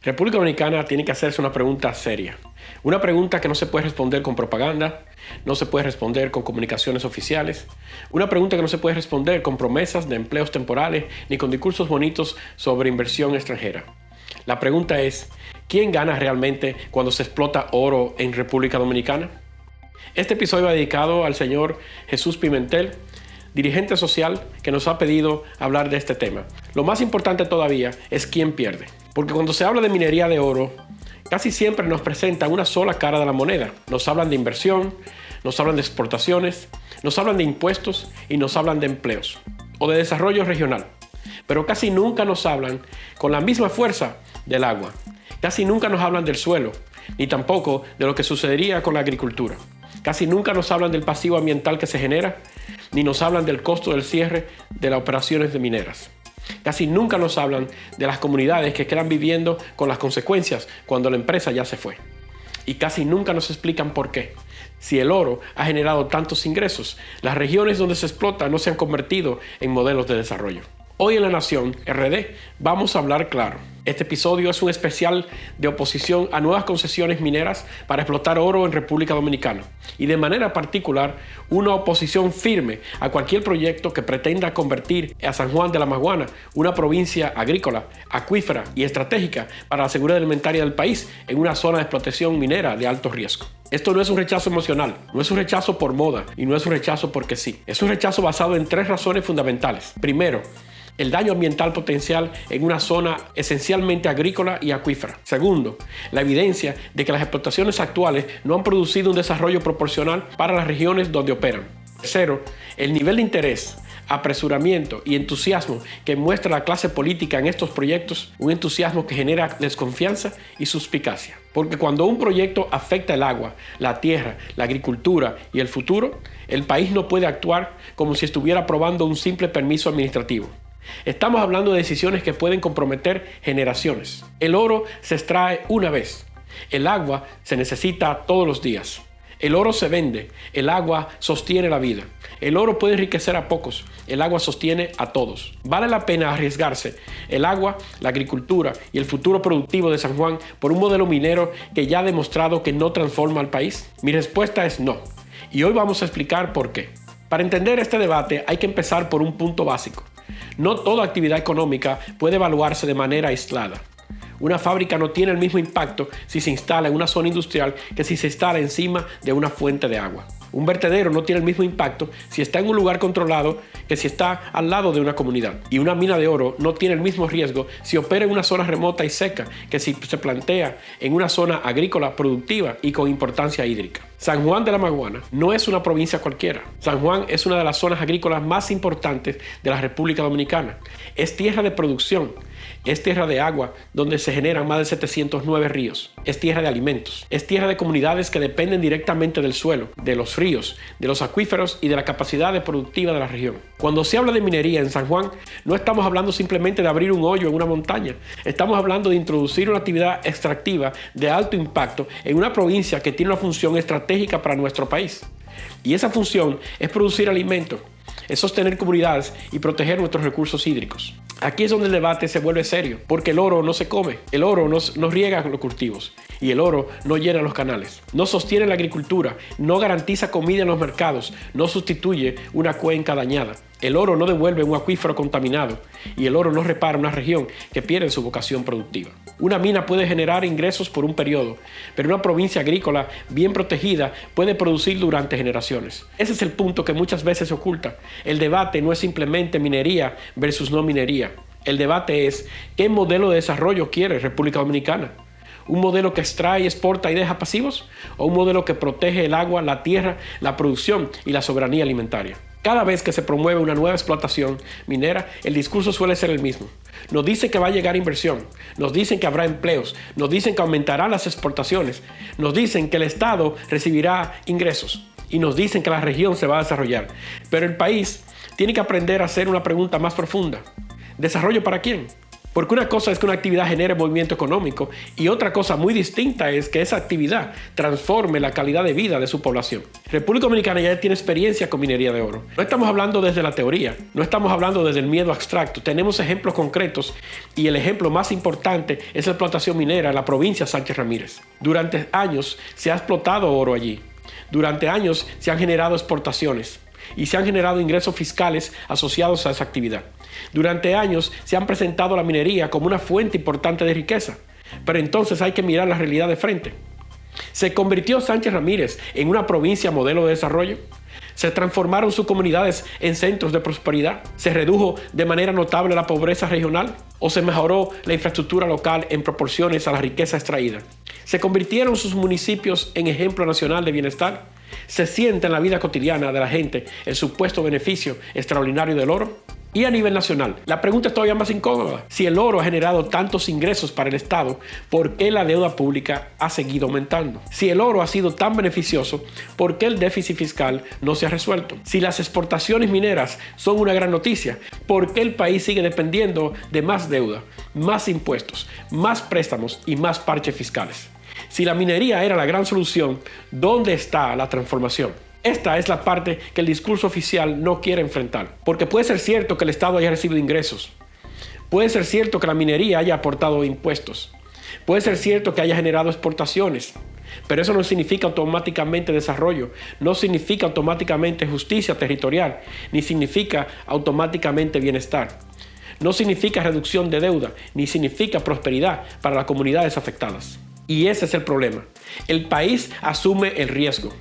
República Dominicana tiene que hacerse una pregunta seria. Una pregunta que no se puede responder con propaganda, no se puede responder con comunicaciones oficiales. Una pregunta que no se puede responder con promesas de empleos temporales ni con discursos bonitos sobre inversión extranjera. La pregunta es, ¿quién gana realmente cuando se explota oro en República Dominicana? Este episodio va dedicado al señor Jesús Pimentel, dirigente social que nos ha pedido hablar de este tema. Lo más importante todavía es quién pierde. Porque cuando se habla de minería de oro, casi siempre nos presentan una sola cara de la moneda. Nos hablan de inversión, nos hablan de exportaciones, nos hablan de impuestos y nos hablan de empleos o de desarrollo regional. Pero casi nunca nos hablan con la misma fuerza del agua. Casi nunca nos hablan del suelo, ni tampoco de lo que sucedería con la agricultura. Casi nunca nos hablan del pasivo ambiental que se genera, ni nos hablan del costo del cierre de las operaciones de mineras. Casi nunca nos hablan de las comunidades que quedan viviendo con las consecuencias cuando la empresa ya se fue. Y casi nunca nos explican por qué. Si el oro ha generado tantos ingresos, las regiones donde se explota no se han convertido en modelos de desarrollo. Hoy en La Nación RD vamos a hablar claro. Este episodio es un especial de oposición a nuevas concesiones mineras para explotar oro en República Dominicana y de manera particular una oposición firme a cualquier proyecto que pretenda convertir a San Juan de la Maguana, una provincia agrícola, acuífera y estratégica para la seguridad alimentaria del país, en una zona de explotación minera de alto riesgo. Esto no es un rechazo emocional, no es un rechazo por moda y no es un rechazo porque sí. Es un rechazo basado en tres razones fundamentales. Primero, el daño ambiental potencial en una zona esencialmente agrícola y acuífera. Segundo, la evidencia de que las explotaciones actuales no han producido un desarrollo proporcional para las regiones donde operan. Tercero, el nivel de interés, apresuramiento y entusiasmo que muestra la clase política en estos proyectos, un entusiasmo que genera desconfianza y suspicacia. Porque cuando un proyecto afecta el agua, la tierra, la agricultura y el futuro, el país no puede actuar como si estuviera aprobando un simple permiso administrativo. Estamos hablando de decisiones que pueden comprometer generaciones. El oro se extrae una vez. El agua se necesita todos los días. El oro se vende. El agua sostiene la vida. El oro puede enriquecer a pocos. El agua sostiene a todos. ¿Vale la pena arriesgarse el agua, la agricultura y el futuro productivo de San Juan por un modelo minero que ya ha demostrado que no transforma al país? Mi respuesta es no. Y hoy vamos a explicar por qué. Para entender este debate hay que empezar por un punto básico. No toda actividad económica puede evaluarse de manera aislada. Una fábrica no tiene el mismo impacto si se instala en una zona industrial que si se instala encima de una fuente de agua. Un vertedero no tiene el mismo impacto si está en un lugar controlado que si está al lado de una comunidad. Y una mina de oro no tiene el mismo riesgo si opera en una zona remota y seca que si se plantea en una zona agrícola productiva y con importancia hídrica. San Juan de la Maguana no es una provincia cualquiera. San Juan es una de las zonas agrícolas más importantes de la República Dominicana. Es tierra de producción. Es tierra de agua donde se generan más de 709 ríos. Es tierra de alimentos. Es tierra de comunidades que dependen directamente del suelo, de los ríos, de los acuíferos y de la capacidad productiva de la región. Cuando se habla de minería en San Juan, no estamos hablando simplemente de abrir un hoyo en una montaña. Estamos hablando de introducir una actividad extractiva de alto impacto en una provincia que tiene una función estratégica para nuestro país. Y esa función es producir alimentos, es sostener comunidades y proteger nuestros recursos hídricos. Aquí es donde el debate se vuelve serio, porque el oro no se come, el oro no riega los cultivos y el oro no llena los canales, no sostiene la agricultura, no garantiza comida en los mercados, no sustituye una cuenca dañada. El oro no devuelve un acuífero contaminado y el oro no repara una región que pierde su vocación productiva. Una mina puede generar ingresos por un periodo, pero una provincia agrícola bien protegida puede producir durante generaciones. Ese es el punto que muchas veces se oculta. El debate no es simplemente minería versus no minería. El debate es ¿qué modelo de desarrollo quiere República Dominicana? ¿Un modelo que extrae, exporta y deja pasivos? ¿O un modelo que protege el agua, la tierra, la producción y la soberanía alimentaria? Cada vez que se promueve una nueva explotación minera, el discurso suele ser el mismo. Nos dicen que va a llegar inversión, nos dicen que habrá empleos, nos dicen que aumentarán las exportaciones, nos dicen que el Estado recibirá ingresos y nos dicen que la región se va a desarrollar. Pero el país tiene que aprender a hacer una pregunta más profunda. ¿Desarrollo para quién? Porque una cosa es que una actividad genere movimiento económico y otra cosa muy distinta es que esa actividad transforme la calidad de vida de su población. República Dominicana ya tiene experiencia con minería de oro. No estamos hablando desde la teoría, no estamos hablando desde el miedo abstracto. Tenemos ejemplos concretos y el ejemplo más importante es la explotación minera en la provincia de Sánchez Ramírez. Durante años se ha explotado oro allí. Durante años se han generado exportaciones y se han generado ingresos fiscales asociados a esa actividad. Durante años se han presentado la minería como una fuente importante de riqueza, pero entonces hay que mirar la realidad de frente. ¿Se convirtió Sánchez Ramírez en una provincia modelo de desarrollo? ¿Se transformaron sus comunidades en centros de prosperidad? ¿Se redujo de manera notable la pobreza regional? ¿O se mejoró la infraestructura local en proporciones a la riqueza extraída? ¿Se convirtieron sus municipios en ejemplo nacional de bienestar? ¿Se siente en la vida cotidiana de la gente el supuesto beneficio extraordinario del oro? Y a nivel nacional, la pregunta es todavía más incómoda. Si el oro ha generado tantos ingresos para el Estado, ¿por qué la deuda pública ha seguido aumentando? Si el oro ha sido tan beneficioso, ¿por qué el déficit fiscal no se ha resuelto? Si las exportaciones mineras son una gran noticia, ¿por qué el país sigue dependiendo de más deuda, más impuestos, más préstamos y más parches fiscales? Si la minería era la gran solución, ¿dónde está la transformación? Esta es la parte que el discurso oficial no quiere enfrentar, porque puede ser cierto que el Estado haya recibido ingresos, puede ser cierto que la minería haya aportado impuestos, puede ser cierto que haya generado exportaciones, pero eso no significa automáticamente desarrollo, no significa automáticamente justicia territorial, ni significa automáticamente bienestar. No significa reducción de deuda, ni significa prosperidad para las comunidades afectadas. Y ese es el problema. El país asume el riesgo.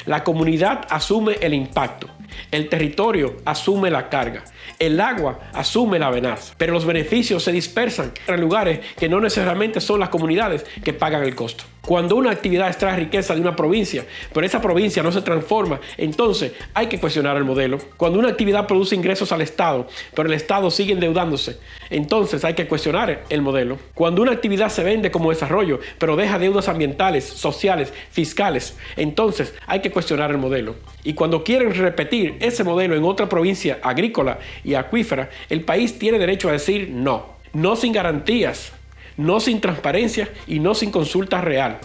La comunidad asume el impacto, el territorio asume la carga, el agua asume la amenaza, pero los beneficios se dispersan en lugares que no necesariamente son las comunidades que pagan el costo. Cuando una actividad extrae riqueza de una provincia, pero esa provincia no se transforma, entonces hay que cuestionar el modelo. Cuando una actividad produce ingresos al Estado, pero el Estado sigue endeudándose, entonces hay que cuestionar el modelo. Cuando una actividad se vende como desarrollo, pero deja deudas ambientales, sociales, fiscales, entonces hay que cuestionar el modelo. Y cuando quieren repetir ese modelo en otra provincia agrícola y acuífera, el país tiene derecho a decir no. No sin garantías, no sin transparencia y no sin consulta real,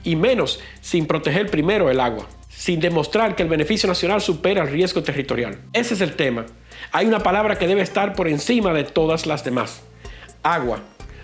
y menos sin proteger primero el agua, sin demostrar que el beneficio nacional supera el riesgo territorial. Ese es el tema. Hay una palabra que debe estar por encima de todas las demás: agua.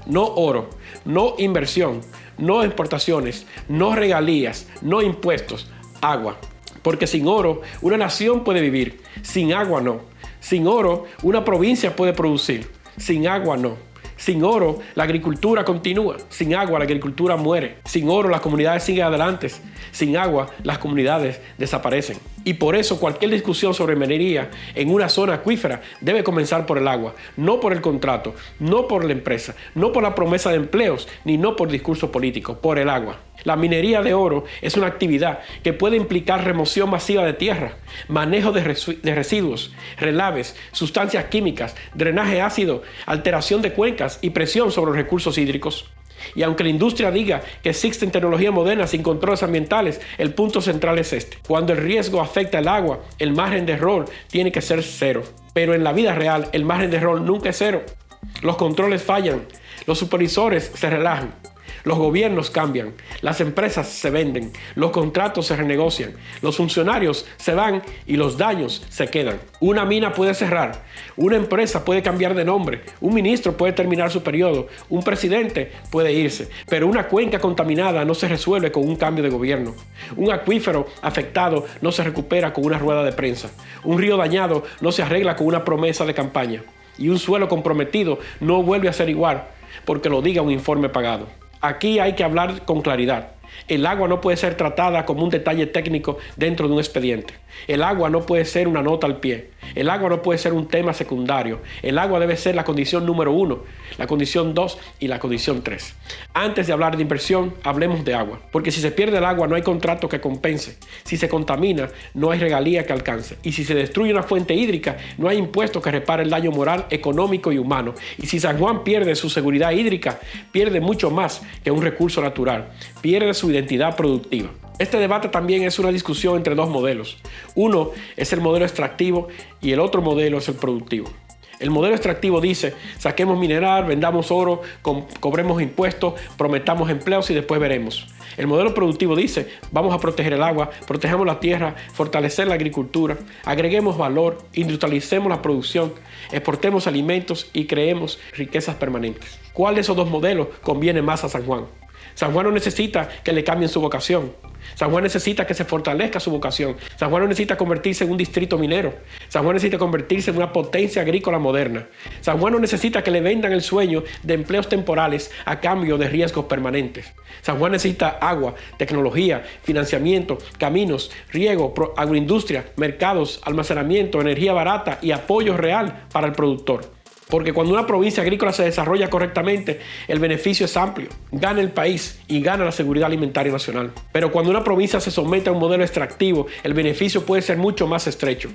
No oro, no inversión, no exportaciones, no regalías, no impuestos, agua. Porque sin oro una nación puede vivir, sin agua no. Sin oro una provincia puede producir, sin agua no. Sin oro, la agricultura continúa. Sin agua, la agricultura muere. Sin oro, las comunidades siguen adelante. Sin agua, las comunidades desaparecen. Y por eso cualquier discusión sobre minería en una zona acuífera debe comenzar por el agua, no por el contrato, no por la empresa, no por la promesa de empleos, ni no por discurso político, por el agua. La minería de oro es una actividad que puede implicar remoción masiva de tierra, manejo de residuos, relaves, sustancias químicas, drenaje ácido, alteración de cuencas y presión sobre los recursos hídricos. Y aunque la industria diga que existen tecnologías modernas sin controles ambientales, el punto central es este: cuando el riesgo afecta el agua, el margen de error tiene que ser cero. Pero en la vida real, el margen de error nunca es cero. Los controles fallan, los supervisores se relajan, los gobiernos cambian, las empresas se venden, los contratos se renegocian, los funcionarios se van y los daños se quedan. Una mina puede cerrar, una empresa puede cambiar de nombre, un ministro puede terminar su periodo, un presidente puede irse, pero una cuenca contaminada no se resuelve con un cambio de gobierno. Un acuífero afectado no se recupera con una rueda de prensa. Un río dañado no se arregla con una promesa de campaña. Y un suelo comprometido no vuelve a ser igual porque lo diga un informe pagado. Aquí hay que hablar con claridad. El agua no puede ser tratada como un detalle técnico dentro de un expediente. El agua no puede ser una nota al pie. El agua no puede ser un tema secundario. El agua debe ser la condición número 1, la condición 2 y la condición 3. Antes de hablar de inversión, hablemos de agua. Porque si se pierde el agua, no hay contrato que compense. Si se contamina, no hay regalía que alcance. Y si se destruye una fuente hídrica, no hay impuesto que repare el daño moral, económico y humano. Y si San Juan pierde su seguridad hídrica, pierde mucho más que un recurso natural. Pierde su identidad productiva. Este debate también es una discusión entre dos modelos. Uno es el modelo extractivo y el otro modelo es el productivo. El modelo extractivo dice, saquemos mineral, vendamos oro, cobremos impuestos, prometamos empleos y después veremos. El modelo productivo dice, vamos a proteger el agua, protejamos la tierra, fortalecer la agricultura, agreguemos valor, industrialicemos la producción, exportemos alimentos y creemos riquezas permanentes. ¿Cuál de esos dos modelos conviene más a San Juan? San Juan no necesita que le cambien su vocación. San Juan necesita que se fortalezca su vocación. San Juan no necesita convertirse en un distrito minero. San Juan necesita convertirse en una potencia agrícola moderna. San Juan no necesita que le vendan el sueño de empleos temporales a cambio de riesgos permanentes. San Juan necesita agua, tecnología, financiamiento, caminos, riego, agroindustria, mercados, almacenamiento, energía barata y apoyo real para el productor. Porque cuando una provincia agrícola se desarrolla correctamente, el beneficio es amplio, gana el país y gana la seguridad alimentaria nacional. Pero cuando una provincia se somete a un modelo extractivo, el beneficio puede ser mucho más estrecho.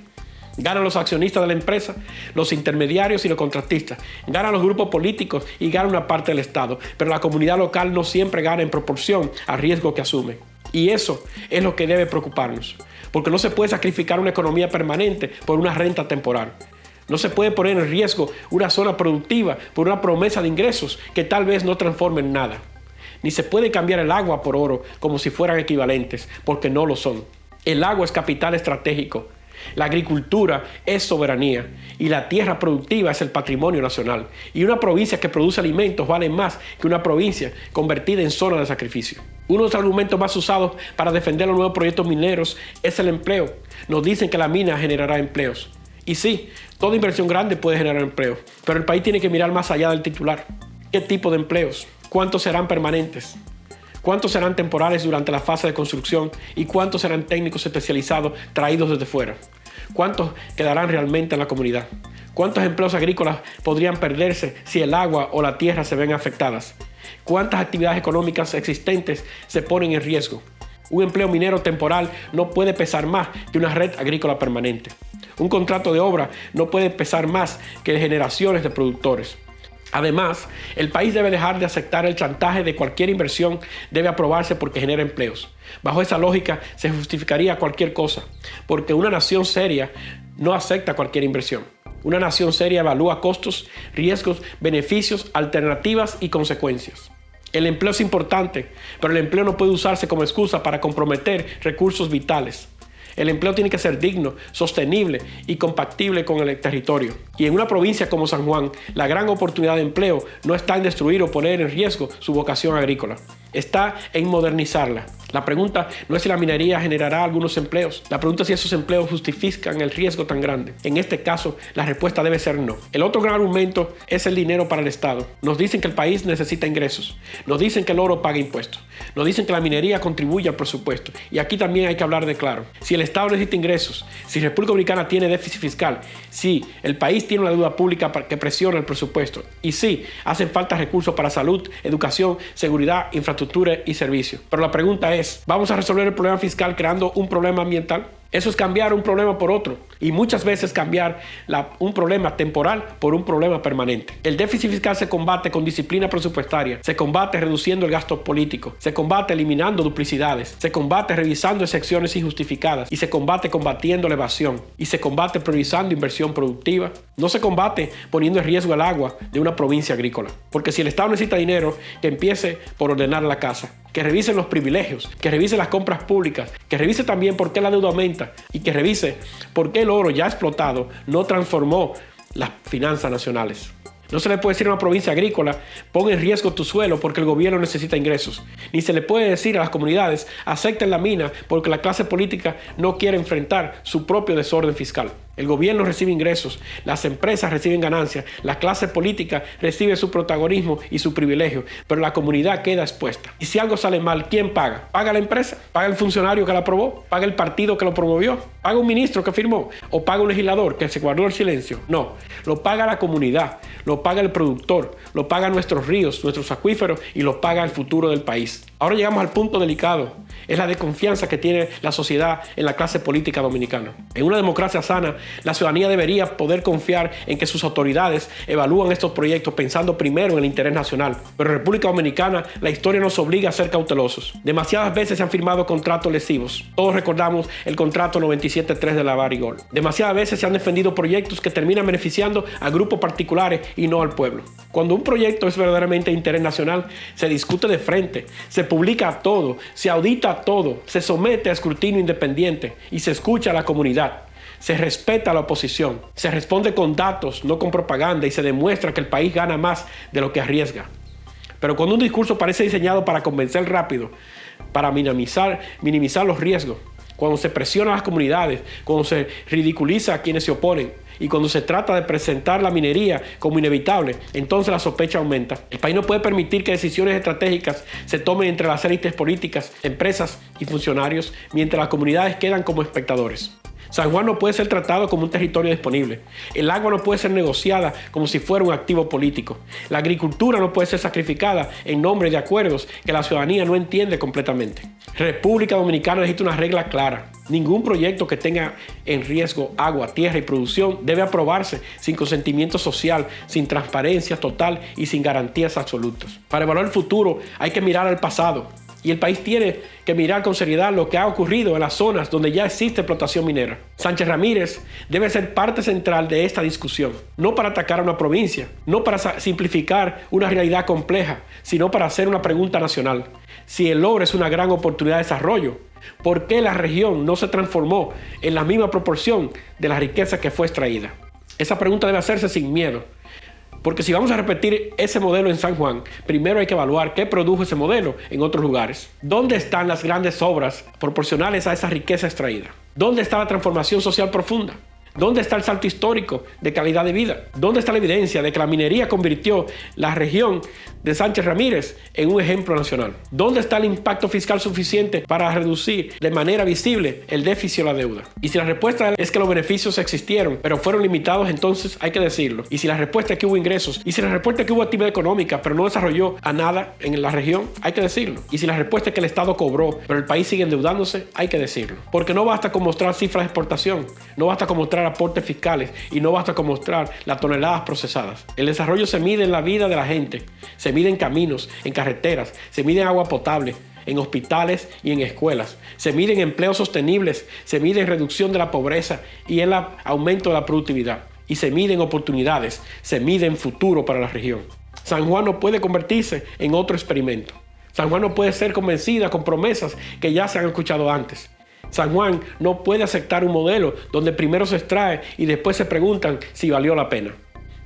Ganan los accionistas de la empresa, los intermediarios y los contratistas. Ganan los grupos políticos y gana una parte del Estado. Pero la comunidad local no siempre gana en proporción al riesgo que asume. Y eso es lo que debe preocuparnos. Porque no se puede sacrificar una economía permanente por una renta temporal. No se puede poner en riesgo una zona productiva por una promesa de ingresos que tal vez no transformen en nada. Ni se puede cambiar el agua por oro como si fueran equivalentes, porque no lo son. El agua es capital estratégico. La agricultura es soberanía y la tierra productiva es el patrimonio nacional. Y una provincia que produce alimentos vale más que una provincia convertida en zona de sacrificio. Uno de los argumentos más usados para defender los nuevos proyectos mineros es el empleo. Nos dicen que la mina generará empleos. Y sí, toda inversión grande puede generar empleo, pero el país tiene que mirar más allá del titular. ¿Qué tipo de empleos? ¿Cuántos serán permanentes? ¿Cuántos serán temporales durante la fase de construcción? ¿Y cuántos serán técnicos especializados traídos desde fuera? ¿Cuántos quedarán realmente en la comunidad? ¿Cuántos empleos agrícolas podrían perderse si el agua o la tierra se ven afectadas? ¿Cuántas actividades económicas existentes se ponen en riesgo? Un empleo minero temporal no puede pesar más que una red agrícola permanente. Un contrato de obra no puede pesar más que generaciones de productores. Además, el país debe dejar de aceptar el chantaje de cualquier inversión debe aprobarse porque genera empleos. Bajo esa lógica se justificaría cualquier cosa, porque una nación seria no acepta cualquier inversión. Una nación seria evalúa costos, riesgos, beneficios, alternativas y consecuencias. El empleo es importante, pero el empleo no puede usarse como excusa para comprometer recursos vitales. El empleo tiene que ser digno, sostenible y compatible con el territorio. Y en una provincia como San Juan, la gran oportunidad de empleo no está en destruir o poner en riesgo su vocación agrícola. Está en modernizarla. La pregunta no es si la minería generará algunos empleos. La pregunta es si esos empleos justifican el riesgo tan grande. En este caso, la respuesta debe ser no. El otro gran argumento es el dinero para el Estado. Nos dicen que el país necesita ingresos. Nos dicen que el oro paga impuestos. Nos dicen que la minería contribuye al presupuesto. Y aquí también hay que hablar de claro. Si el Estado necesita ingresos, si República Dominicana tiene déficit fiscal, si el país tiene una deuda pública que presiona el presupuesto, y sí, hacen falta recursos para salud, educación, seguridad, infraestructura y servicios. Pero la pregunta es, ¿vamos a resolver el problema fiscal creando un problema ambiental? Eso es cambiar un problema por otro y muchas veces cambiar un problema temporal por un problema permanente. El déficit fiscal se combate con disciplina presupuestaria, se combate reduciendo el gasto político, se combate eliminando duplicidades, se combate revisando excepciones injustificadas y se combate combatiendo la evasión y se combate priorizando inversión productiva. No se combate poniendo en riesgo el agua de una provincia agrícola, porque si el Estado necesita dinero, que empiece por ordenar la casa, que revise los privilegios, que revise las compras públicas, que revise también por qué la deuda aumenta y que revise por qué el oro ya explotado no transformó las finanzas nacionales. No se le puede decir a una provincia agrícola, pon en riesgo tu suelo porque el gobierno necesita ingresos. Ni se le puede decir a las comunidades, acepten la mina porque la clase política no quiere enfrentar su propio desorden fiscal. El gobierno recibe ingresos, las empresas reciben ganancias, la clase política recibe su protagonismo y su privilegio, pero la comunidad queda expuesta. Y si algo sale mal, ¿quién paga? ¿Paga la empresa? ¿Paga el funcionario que la aprobó? ¿Paga el partido que lo promovió? ¿Paga un ministro que firmó? ¿O paga un legislador que se guardó el silencio? No, lo paga la comunidad, lo paga el productor, lo pagan nuestros ríos, nuestros acuíferos y lo paga el futuro del país. Ahora llegamos al punto delicado es la desconfianza que tiene la sociedad en la clase política dominicana. En una democracia sana, la ciudadanía debería poder confiar en que sus autoridades evalúan estos proyectos pensando primero en el interés nacional. Pero en República Dominicana, la historia nos obliga a ser cautelosos. Demasiadas veces se han firmado contratos lesivos. Todos recordamos el contrato 97.3 de la Barrigol. Demasiadas veces se han defendido proyectos que terminan beneficiando a grupos particulares y no al pueblo. Cuando un proyecto es verdaderamente de interés nacional, se discute de frente, se publica todo, se audita todo, se somete a escrutinio independiente y se escucha a la comunidad. Se respeta a la oposición, se responde con datos, no con propaganda, y se demuestra que el país gana más de lo que arriesga. Pero cuando un discurso parece diseñado para convencer rápido, para minimizar los riesgos, cuando se presiona a las comunidades, cuando se ridiculiza a quienes se oponen y cuando se trata de presentar la minería como inevitable, entonces la sospecha aumenta. El país no puede permitir que decisiones estratégicas se tomen entre las élites políticas, empresas y funcionarios, mientras las comunidades quedan como espectadores. San Juan no puede ser tratado como un territorio disponible. El agua no puede ser negociada como si fuera un activo político. La agricultura no puede ser sacrificada en nombre de acuerdos que la ciudadanía no entiende completamente. República Dominicana necesita una regla clara. Ningún proyecto que tenga en riesgo agua, tierra y producción debe aprobarse sin consentimiento social, sin transparencia total y sin garantías absolutas. Para evaluar el futuro hay que mirar al pasado. Y el país tiene que mirar con seriedad lo que ha ocurrido en las zonas donde ya existe explotación minera. Sánchez Ramírez debe ser parte central de esta discusión, no para atacar a una provincia, no para simplificar una realidad compleja, sino para hacer una pregunta nacional. Si el oro es una gran oportunidad de desarrollo, ¿por qué la región no se transformó en la misma proporción de la riqueza que fue extraída? Esa pregunta debe hacerse sin miedo. Porque si vamos a repetir ese modelo en San Juan, primero hay que evaluar qué produjo ese modelo en otros lugares. ¿Dónde están las grandes obras proporcionales a esa riqueza extraída? ¿Dónde está la transformación social profunda? ¿Dónde está el salto histórico de calidad de vida? ¿Dónde está la evidencia de que la minería convirtió la región de Sánchez Ramírez en un ejemplo nacional? ¿Dónde está el impacto fiscal suficiente para reducir de manera visible el déficit o la deuda? Y si la respuesta es que los beneficios existieron, pero fueron limitados, entonces hay que decirlo. Y si la respuesta es que hubo ingresos, y si la respuesta es que hubo actividad económica, pero no desarrolló a nada en la región, hay que decirlo. Y si la respuesta es que el Estado cobró, pero el país sigue endeudándose, hay que decirlo. Porque no basta con mostrar cifras de exportación, no basta con mostrar aportes fiscales y no basta con mostrar las toneladas procesadas. El desarrollo se mide en la vida de la gente, se mide en caminos, en carreteras, se mide en agua potable, en hospitales y en escuelas, se mide en empleos sostenibles, se mide en reducción de la pobreza y en el aumento de la productividad, y se mide en oportunidades, se mide en futuro para la región. San Juan no puede convertirse en otro experimento. San Juan no puede ser convencida con promesas que ya se han escuchado antes. San Juan no puede aceptar un modelo donde primero se extrae y después se preguntan si valió la pena.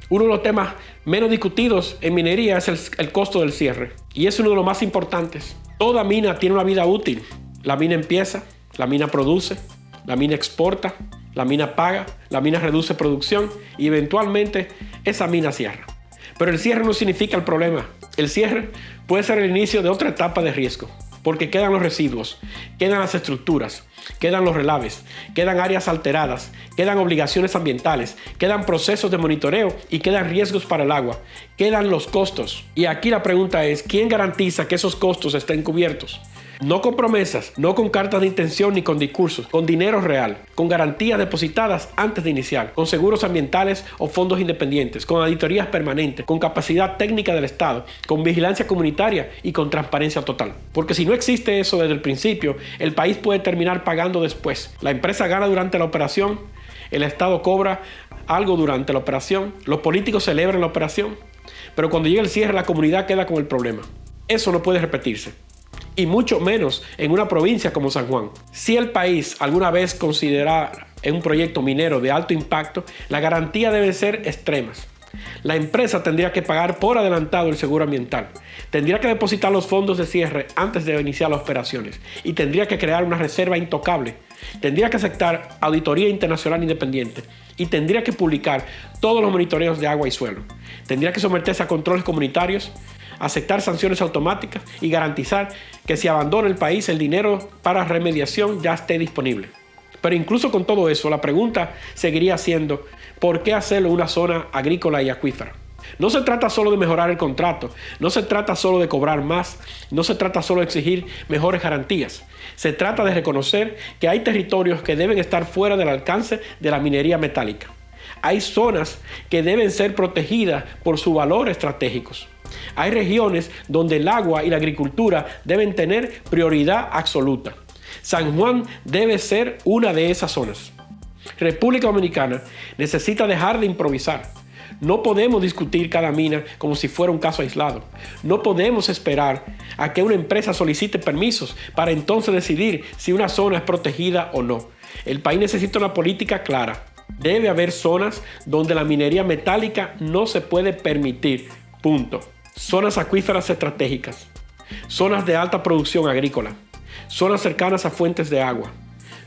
Uno de los temas menos discutidos en minería es el costo del cierre, y es uno de los más importantes. Toda mina tiene una vida útil. La mina empieza, la mina produce, la mina exporta, la mina paga, la mina reduce producción y eventualmente esa mina cierra. Pero el cierre no significa el problema. El cierre puede ser el inicio de otra etapa de riesgo, porque quedan los residuos, quedan las estructuras, quedan los relaves, quedan áreas alteradas, quedan obligaciones ambientales, quedan procesos de monitoreo y quedan riesgos para el agua, quedan los costos. Y aquí la pregunta es, ¿quién garantiza que esos costos estén cubiertos? No con promesas, no con cartas de intención ni con discursos, con dinero real, con garantías depositadas antes de iniciar, con seguros ambientales o fondos independientes, con auditorías permanentes, con capacidad técnica del Estado, con vigilancia comunitaria y con transparencia total. Porque si no existe eso desde el principio, el país puede terminar pagando después. La empresa gana durante la operación, el Estado cobra algo durante la operación, los políticos celebran la operación, pero cuando llega el cierre la comunidad queda con el problema. Eso no puede repetirse. Y mucho menos en una provincia como San Juan. Si el país alguna vez considera un proyecto minero de alto impacto, la garantía debe ser extremas. La empresa tendría que pagar por adelantado el seguro ambiental, tendría que depositar los fondos de cierre antes de iniciar las operaciones y tendría que crear una reserva intocable, tendría que aceptar auditoría internacional independiente y tendría que publicar todos los monitoreos de agua y suelo, tendría que someterse a controles comunitarios, aceptar sanciones automáticas y garantizar que si abandona el país el dinero para remediación ya esté disponible. Pero incluso con todo eso, la pregunta seguiría siendo ¿por qué hacerlo en una zona agrícola y acuífera? No se trata solo de mejorar el contrato, no se trata solo de cobrar más, no se trata solo de exigir mejores garantías. Se trata de reconocer que hay territorios que deben estar fuera del alcance de la minería metálica. Hay zonas que deben ser protegidas por sus valores estratégicos. Hay regiones donde el agua y la agricultura deben tener prioridad absoluta. San Juan debe ser una de esas zonas. República Dominicana necesita dejar de improvisar. No podemos discutir cada mina como si fuera un caso aislado. No podemos esperar a que una empresa solicite permisos para entonces decidir si una zona es protegida o no. El país necesita una política clara. Debe haber zonas donde la minería metálica no se puede permitir. Punto. Zonas acuíferas estratégicas. Zonas de alta producción agrícola. Zonas cercanas a fuentes de agua.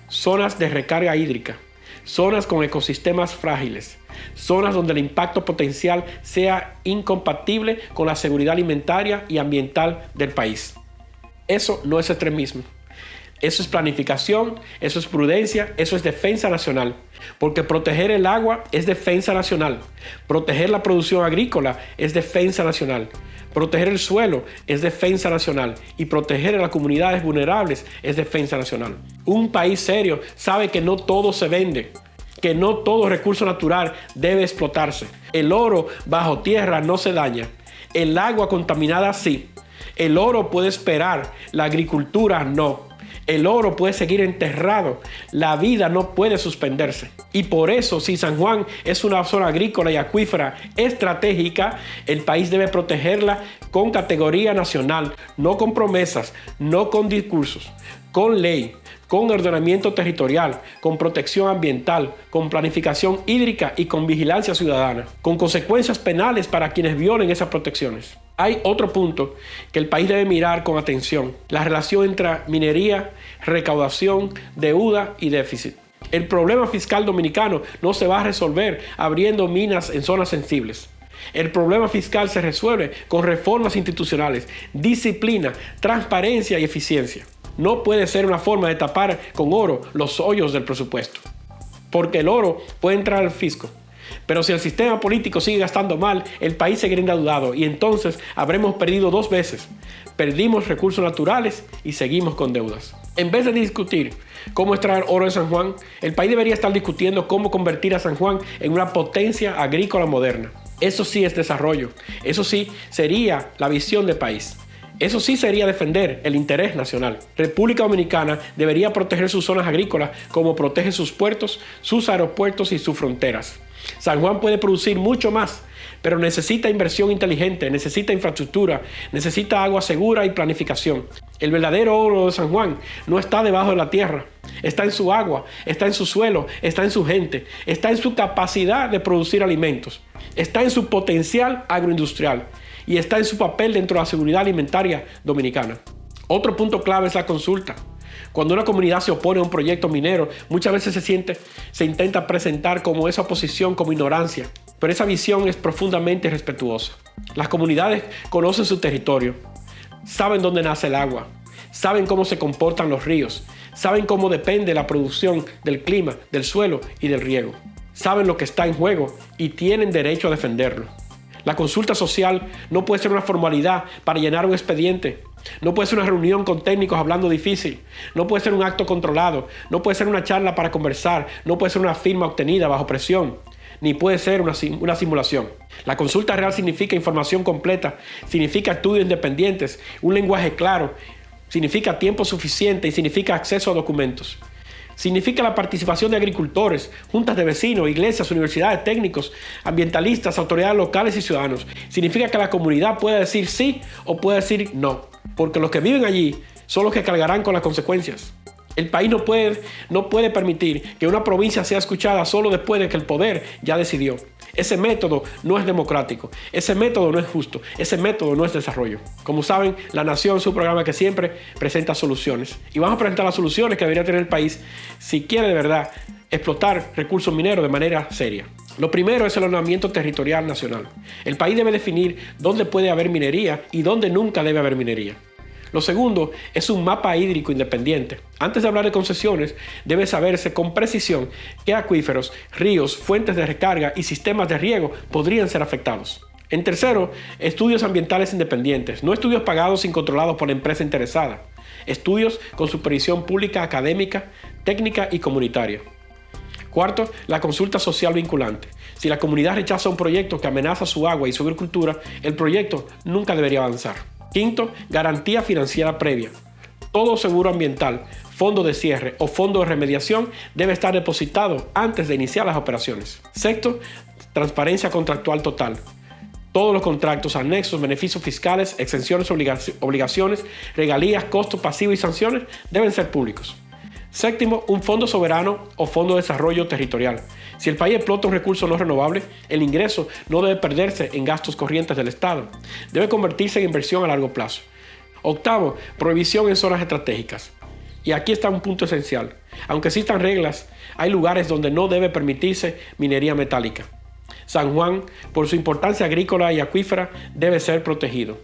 Zonas de recarga hídrica. Zonas con ecosistemas frágiles. Zonas donde el impacto potencial sea incompatible con la seguridad alimentaria y ambiental del país. Eso no es extremismo. Eso es planificación, eso es prudencia, eso es defensa nacional. Porque proteger el agua es defensa nacional. Proteger la producción agrícola es defensa nacional. Proteger el suelo es defensa nacional. Y proteger a las comunidades vulnerables es defensa nacional. Un país serio sabe que no todo se vende, que no todo recurso natural debe explotarse. El oro bajo tierra no se daña. El agua contaminada sí. El oro puede esperar, la agricultura no. El oro puede seguir enterrado, la vida no puede suspenderse. Y por eso, si San Juan es una zona agrícola y acuífera estratégica, el país debe protegerla con categoría nacional, no con promesas, no con discursos, con ley, con ordenamiento territorial, con protección ambiental, con planificación hídrica y con vigilancia ciudadana, con consecuencias penales para quienes violen esas protecciones. Hay otro punto que el país debe mirar con atención: la relación entre minería, recaudación, deuda y déficit. El problema fiscal dominicano no se va a resolver abriendo minas en zonas sensibles. El problema fiscal se resuelve con reformas institucionales, disciplina, transparencia y eficiencia. No puede ser una forma de tapar con oro los hoyos del presupuesto, porque el oro puede entrar al fisco. Pero si el sistema político sigue gastando mal, el país seguirá endeudado y entonces habremos perdido dos veces. Perdimos recursos naturales y seguimos con deudas. En vez de discutir cómo extraer oro de San Juan, el país debería estar discutiendo cómo convertir a San Juan en una potencia agrícola moderna. Eso sí es desarrollo. Eso sí sería la visión del país. Eso sí sería defender el interés nacional. República Dominicana debería proteger sus zonas agrícolas como protege sus puertos, sus aeropuertos y sus fronteras. San Juan puede producir mucho más, pero necesita inversión inteligente, necesita infraestructura, necesita agua segura y planificación. El verdadero oro de San Juan no está debajo de la tierra, está en su agua, está en su suelo, está en su gente, está en su capacidad de producir alimentos, está en su potencial agroindustrial y está en su papel dentro de la seguridad alimentaria dominicana. Otro punto clave es la consulta. Cuando una comunidad se opone a un proyecto minero, muchas veces se intenta presentar como esa oposición como ignorancia, pero esa visión es profundamente respetuosa. Las comunidades conocen su territorio, saben dónde nace el agua, saben cómo se comportan los ríos, saben cómo depende la producción del clima, del suelo y del riego. Saben lo que está en juego y tienen derecho a defenderlo. La consulta social no puede ser una formalidad para llenar un expediente. No puede ser una reunión con técnicos hablando difícil. No puede ser un acto controlado. No puede ser una charla para conversar. No puede ser una firma obtenida bajo presión. Ni puede ser una simulación. La consulta real significa información completa. Significa estudios independientes. Un lenguaje claro. Significa tiempo suficiente y significa acceso a documentos. Significa la participación de agricultores, juntas de vecinos, iglesias, universidades, técnicos, ambientalistas, autoridades locales y ciudadanos. Significa que la comunidad pueda decir sí o puede decir no, porque los que viven allí son los que cargarán con las consecuencias. El país no puede permitir que una provincia sea escuchada solo después de que el poder ya decidió. Ese método no es democrático, ese método no es justo, ese método no es desarrollo. Como saben, La Nación es un programa que siempre presenta soluciones. Y vamos a presentar las soluciones que debería tener el país si quiere de verdad explotar recursos mineros de manera seria. Lo primero es el ordenamiento territorial nacional. El país debe definir dónde puede haber minería y dónde nunca debe haber minería. Lo segundo es un mapa hídrico independiente. Antes de hablar de concesiones, debe saberse con precisión qué acuíferos, ríos, fuentes de recarga y sistemas de riego podrían ser afectados. En tercero, estudios ambientales independientes, no estudios pagados y controlados por la empresa interesada. Estudios con supervisión pública, académica, técnica y comunitaria. Cuarto, la consulta social vinculante. Si la comunidad rechaza un proyecto que amenaza su agua y su agricultura, el proyecto nunca debería avanzar. Quinto, garantía financiera previa. Todo seguro ambiental, fondo de cierre o fondo de remediación debe estar depositado antes de iniciar las operaciones. Sexto, transparencia contractual total. Todos los contratos, anexos, beneficios fiscales, exenciones, obligaciones, regalías, costos, pasivos y sanciones deben ser públicos. Séptimo, un fondo soberano o fondo de desarrollo territorial. Si el país explota un recurso no renovable, el ingreso no debe perderse en gastos corrientes del Estado. Debe convertirse en inversión a largo plazo. Octavo, prohibición en zonas estratégicas. Y aquí está un punto esencial. Aunque existan reglas, hay lugares donde no debe permitirse minería metálica. San Juan, por su importancia agrícola y acuífera, debe ser protegido.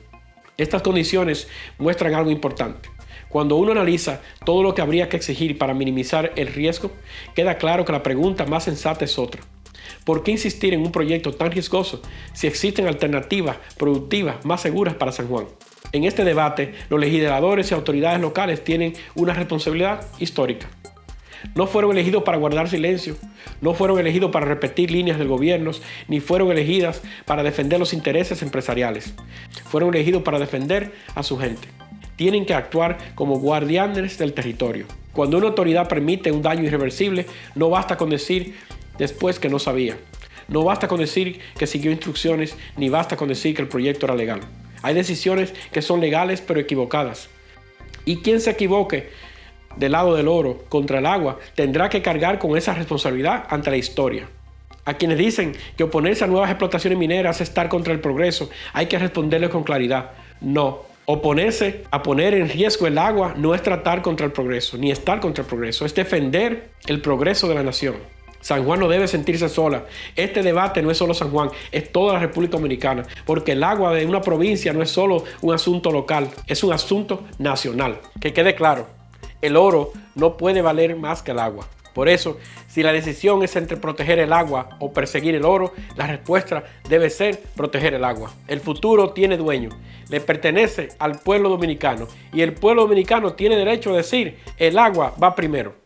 Estas condiciones muestran algo importante. Cuando uno analiza todo lo que habría que exigir para minimizar el riesgo, queda claro que la pregunta más sensata es otra. ¿Por qué insistir en un proyecto tan riesgoso si existen alternativas productivas más seguras para San Juan? En este debate, los legisladores y autoridades locales tienen una responsabilidad histórica. No fueron elegidos para guardar silencio, no fueron elegidos para repetir líneas del gobierno, ni fueron elegidas para defender los intereses empresariales. Fueron elegidos para defender a su gente. Tienen que actuar como guardianes del territorio. Cuando una autoridad permite un daño irreversible, no basta con decir después que no sabía. No basta con decir que siguió instrucciones, ni basta con decir que el proyecto era legal. Hay decisiones que son legales pero equivocadas. Y quien se equivoque del lado del oro contra el agua tendrá que cargar con esa responsabilidad ante la historia. A quienes dicen que oponerse a nuevas explotaciones mineras es estar contra el progreso, hay que responderles con claridad. No. Oponerse a poner en riesgo el agua no es tratar contra el progreso, ni estar contra el progreso, es defender el progreso de la nación. San Juan no debe sentirse sola. Este debate no es solo San Juan, es toda la República Dominicana, porque el agua de una provincia no es solo un asunto local, es un asunto nacional. Que quede claro, el oro no puede valer más que el agua. Por eso, si la decisión es entre proteger el agua o perseguir el oro, la respuesta debe ser proteger el agua. El futuro tiene dueño, le pertenece al pueblo dominicano y el pueblo dominicano tiene derecho a decir, el agua va primero.